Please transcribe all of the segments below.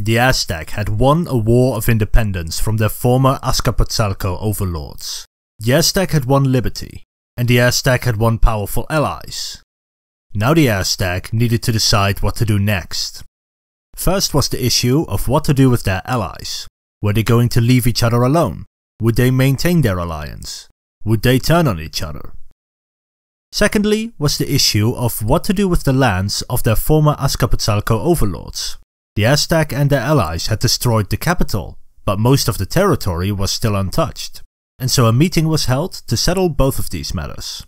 The Aztec had won a war of independence from their former Azcapotzalco overlords. The Aztec had won liberty, and the Aztec had won powerful allies. Now the Aztec needed to decide what to do next. First was the issue of what to do with their allies. Were they going to leave each other alone? Would they maintain their alliance? Would they turn on each other? Secondly was the issue of what to do with the lands of their former Azcapotzalco overlords. The Aztec and their allies had destroyed the capital, but most of the territory was still untouched, and so a meeting was held to settle both of these matters.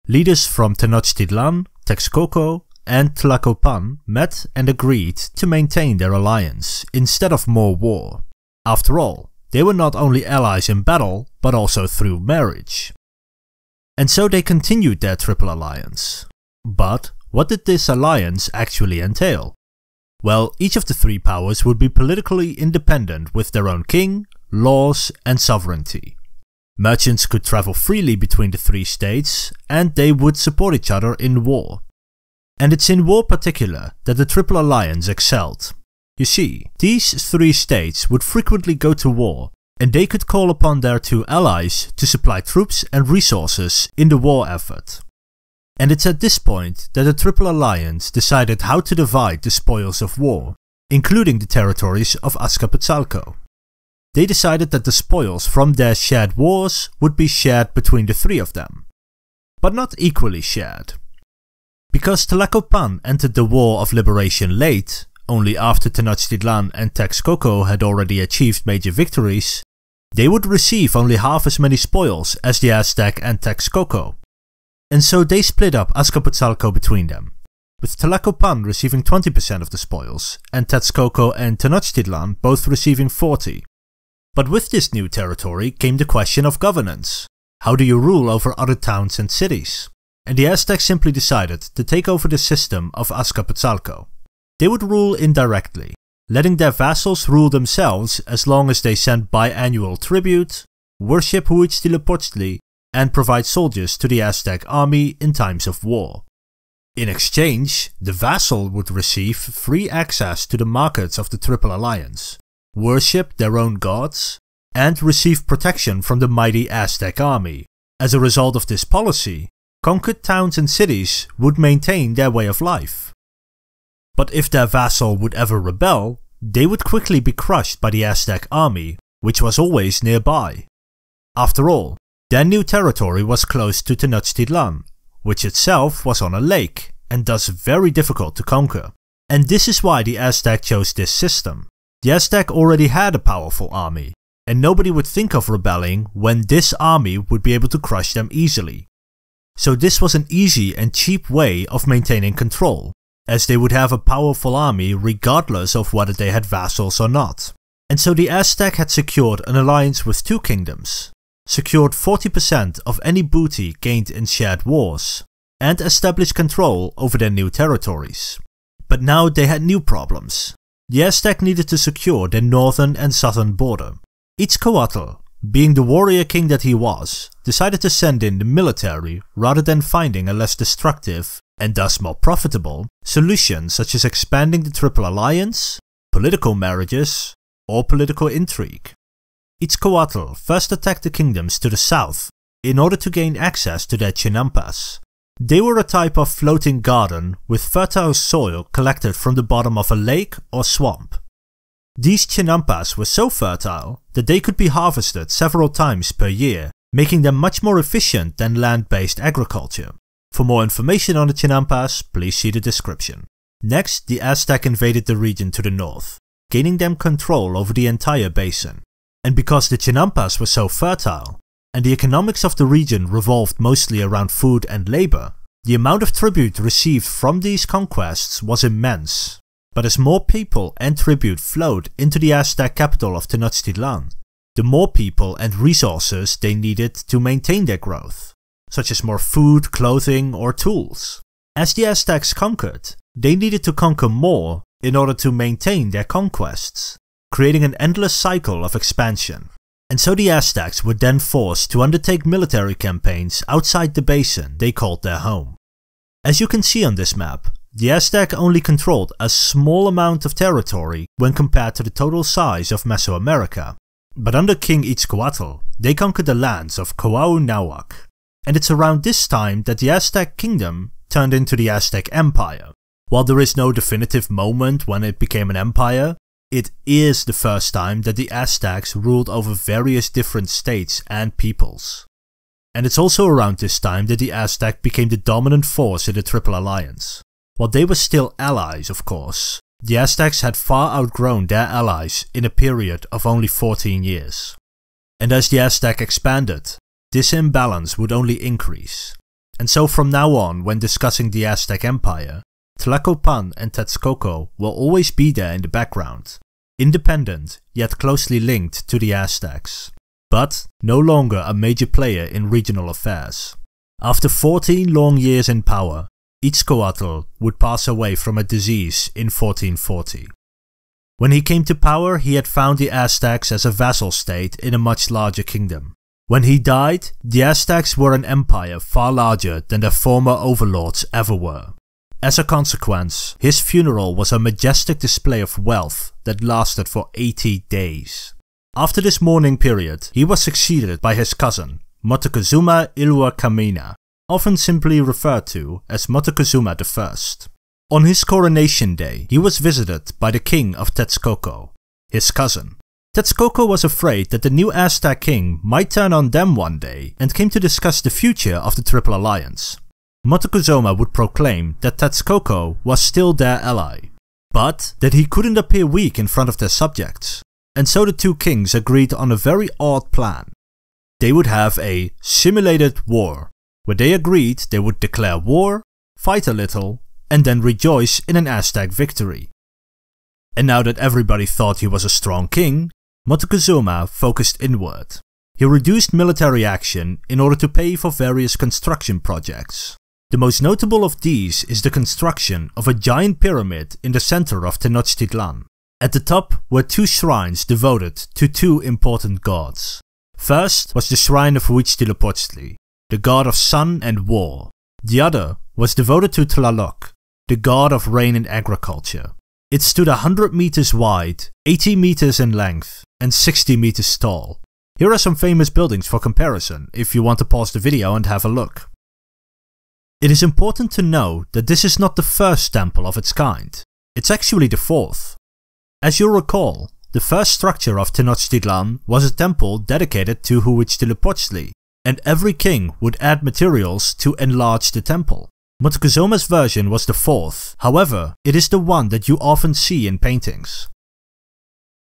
Leaders from Tenochtitlan, Texcoco, and Tlacopan met and agreed to maintain their alliance instead of more war. After all, they were not only allies in battle, but also through marriage. And so they continued their triple alliance. But what did this alliance actually entail? Well, each of the three powers would be politically independent with their own king, laws, and sovereignty. Merchants could travel freely between the three states, and they would support each other in war. And it's in war particular that the Triple Alliance excelled. You see, these three states would frequently go to war, and they could call upon their two allies to supply troops and resources in the war effort. And it's at this point that the Triple Alliance decided how to divide the spoils of war, including the territories of Azcapotzalco. They decided that the spoils from their shared wars would be shared between the three of them, but not equally shared. Because Tlacopan entered the War of Liberation late, only after Tenochtitlan and Texcoco had already achieved major victories, they would receive only half as many spoils as the Aztec and Texcoco. And so they split up Azcapotzalco between them, with Tlacopan receiving 20% of the spoils, and Texcoco and Tenochtitlan both receiving 40%. But with this new territory came the question of governance. How do you rule over other towns and cities? And the Aztecs simply decided to take over the system of Azcapotzalco. They would rule indirectly, letting their vassals rule themselves as long as they sent biannual tribute, worship Huitzilopochtli, and provide soldiers to the Aztec army in times of war. In exchange, the vassal would receive free access to the markets of the Triple Alliance, worship their own gods, and receive protection from the mighty Aztec army. As a result of this policy, conquered towns and cities would maintain their way of life. But if their vassal would ever rebel, they would quickly be crushed by the Aztec army, which was always nearby. After all, their new territory was close to Tenochtitlan, which itself was on a lake, and thus very difficult to conquer. And this is why the Aztec chose this system. The Aztec already had a powerful army, and nobody would think of rebelling when this army would be able to crush them easily. So this was an easy and cheap way of maintaining control, as they would have a powerful army regardless of whether they had vassals or not. And so the Aztec had secured an alliance with two kingdoms, secured 40% of any booty gained in shared wars, and established control over their new territories. But now they had new problems. The Aztec needed to secure their northern and southern border. Azcapotzalco, being the warrior king that he was, decided to send in the military rather than finding a less destructive, and thus more profitable, solution such as expanding the Triple Alliance, political marriages, or political intrigue. Azcapotzalco first attacked the kingdoms to the south in order to gain access to their chinampas. They were a type of floating garden with fertile soil collected from the bottom of a lake or swamp. These chinampas were so fertile that they could be harvested several times per year, making them much more efficient than land-based agriculture. For more information on the chinampas, please see the description. Next, the Aztec invaded the region to the north, gaining them control over the entire basin. And because the chinampas were so fertile, and the economics of the region revolved mostly around food and labor, the amount of tribute received from these conquests was immense. But as more people and tribute flowed into the Aztec capital of Tenochtitlan, the more people and resources they needed to maintain their growth, such as more food, clothing, or tools. As the Aztecs conquered, they needed to conquer more in order to maintain their conquests, creating an endless cycle of expansion. And so the Aztecs were then forced to undertake military campaigns outside the basin they called their home. As you can see on this map, the Aztec only controlled a small amount of territory when compared to the total size of Mesoamerica. But under King Itzcoatl, they conquered the lands of Coahunahuac. And it's around this time that the Aztec kingdom turned into the Aztec Empire. While there is no definitive moment when it became an empire, it is the first time that the Aztecs ruled over various different states and peoples. And it's also around this time that the Aztec became the dominant force in the Triple Alliance. While they were still allies, of course, the Aztecs had far outgrown their allies in a period of only 14 years. And as the Aztec expanded, this imbalance would only increase. And so from now on, when discussing the Aztec Empire, Tlacopan and Texcoco will always be there in the background, independent yet closely linked to the Aztecs, but no longer a major player in regional affairs. After 14 long years in power, Itzcoatl would pass away from a disease in 1440. When he came to power, he had found the Aztecs as a vassal state in a much larger kingdom. When he died, the Aztecs were an empire far larger than their former overlords ever were. As a consequence, his funeral was a majestic display of wealth that lasted for 80 days. After this mourning period, he was succeeded by his cousin, Moctezuma Iluakamina, often simply referred to as Moctezuma I. On his coronation day, he was visited by the king of Texcoco, his cousin. Texcoco was afraid that the new Aztec king might turn on them one day and came to discuss the future of the Triple Alliance. Moctezuma would proclaim that Texcoco was still their ally, but that he couldn't appear weak in front of their subjects, and so the two kings agreed on a very odd plan. They would have a simulated war, where they agreed they would declare war, fight a little, and then rejoice in an Aztec victory. And now that everybody thought he was a strong king, Moctezuma focused inward. He reduced military action in order to pay for various construction projects. The most notable of these is the construction of a giant pyramid in the center of Tenochtitlan. At the top were two shrines devoted to two important gods. First was the shrine of Huitzilopochtli, the god of sun and war. The other was devoted to Tlaloc, the god of rain and agriculture. It stood 100 meters wide, 80 meters in length, and 60 meters tall. Here are some famous buildings for comparison, if you want to pause the video and have a look. It is important to know that this is not the first temple of its kind. It's actually the fourth. As you'll recall, the first structure of Tenochtitlan was a temple dedicated to Huitzilopochtli, and every king would add materials to enlarge the temple. Moctezuma's version was the fourth, however, it is the one that you often see in paintings.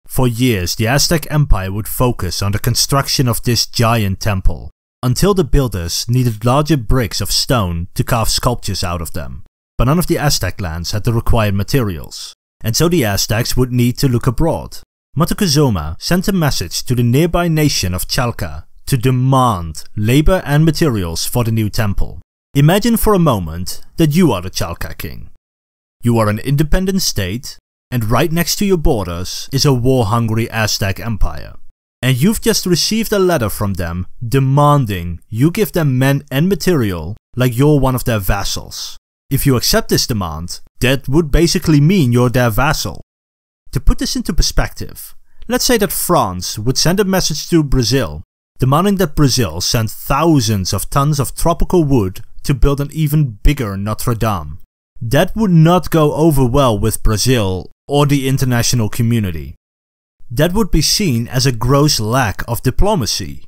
For years, the Aztec Empire would focus on the construction of this giant temple, until the builders needed larger bricks of stone to carve sculptures out of them. But none of the Aztec lands had the required materials, and so the Aztecs would need to look abroad. Moctezuma sent a message to the nearby nation of Chalca to demand labor and materials for the new temple. Imagine for a moment that you are the Chalca king. You are an independent state, and right next to your borders is a war-hungry Aztec empire. And you've just received a letter from them demanding you give them men and material like you're one of their vassals. If you accept this demand, that would basically mean you're their vassal. To put this into perspective, let's say that France would send a message to Brazil, demanding that Brazil send thousands of tons of tropical wood to build an even bigger Notre Dame. That would not go over well with Brazil or the international community. That would be seen as a gross lack of diplomacy.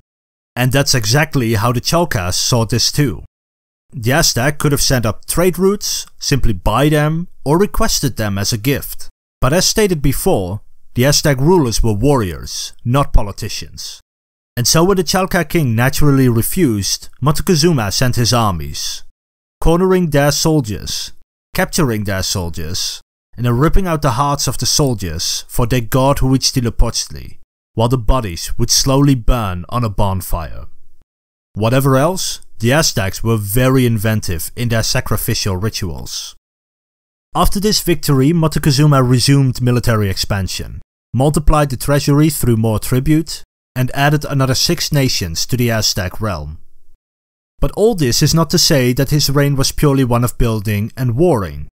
And that's exactly how the Chalcas saw this too. The Aztec could have sent up trade routes, simply buy them, or requested them as a gift. But as stated before, the Aztec rulers were warriors, not politicians. And so when the Chalca king naturally refused, Moctezuma sent his armies, cornering their soldiers, capturing their soldiers, and then ripping out the hearts of the soldiers for their god Huitzilopochtli, while the bodies would slowly burn on a bonfire. Whatever else, the Aztecs were very inventive in their sacrificial rituals. After this victory, Moctezuma resumed military expansion, multiplied the treasury through more tribute, and added another 6 nations to the Aztec realm. But all this is not to say that his reign was purely one of building and warring.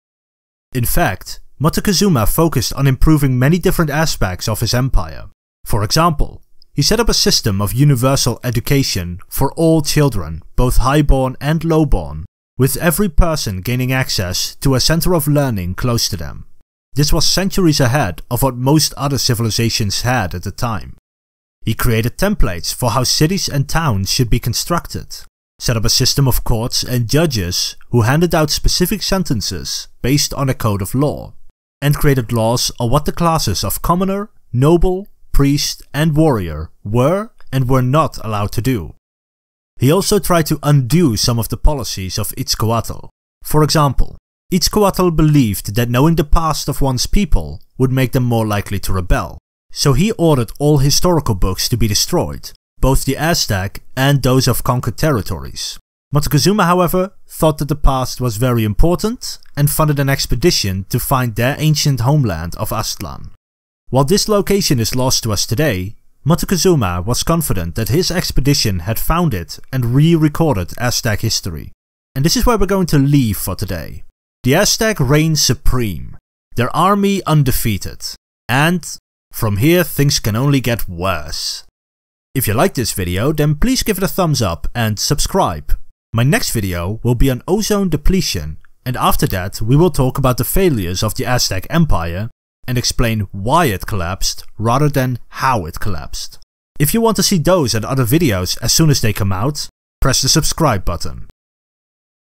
In fact, Moctezuma focused on improving many different aspects of his empire. For example, he set up a system of universal education for all children, both highborn and lowborn, with every person gaining access to a center of learning close to them. This was centuries ahead of what most other civilizations had at the time. He created templates for how cities and towns should be constructed, set up a system of courts and judges who handed out specific sentences based on a code of law, and created laws on what the classes of commoner, noble, priest and warrior were and were not allowed to do. He also tried to undo some of the policies of Azcapotzalco. For example, Azcapotzalco believed that knowing the past of one's people would make them more likely to rebel, so he ordered all historical books to be destroyed, both the Aztec and those of conquered territories. Moctezuma, however, thought that the past was very important and funded an expedition to find their ancient homeland of Aztlan. While this location is lost to us today, Moctezuma was confident that his expedition had found it and re-recorded Aztec history. And this is where we're going to leave for today. The Aztec reigned supreme, their army undefeated, and from here things can only get worse. If you like this video, then please give it a thumbs up and subscribe. My next video will be on ozone depletion, and after that we will talk about the failures of the Aztec Empire and explain why it collapsed rather than how it collapsed. If you want to see those and other videos as soon as they come out, press the subscribe button.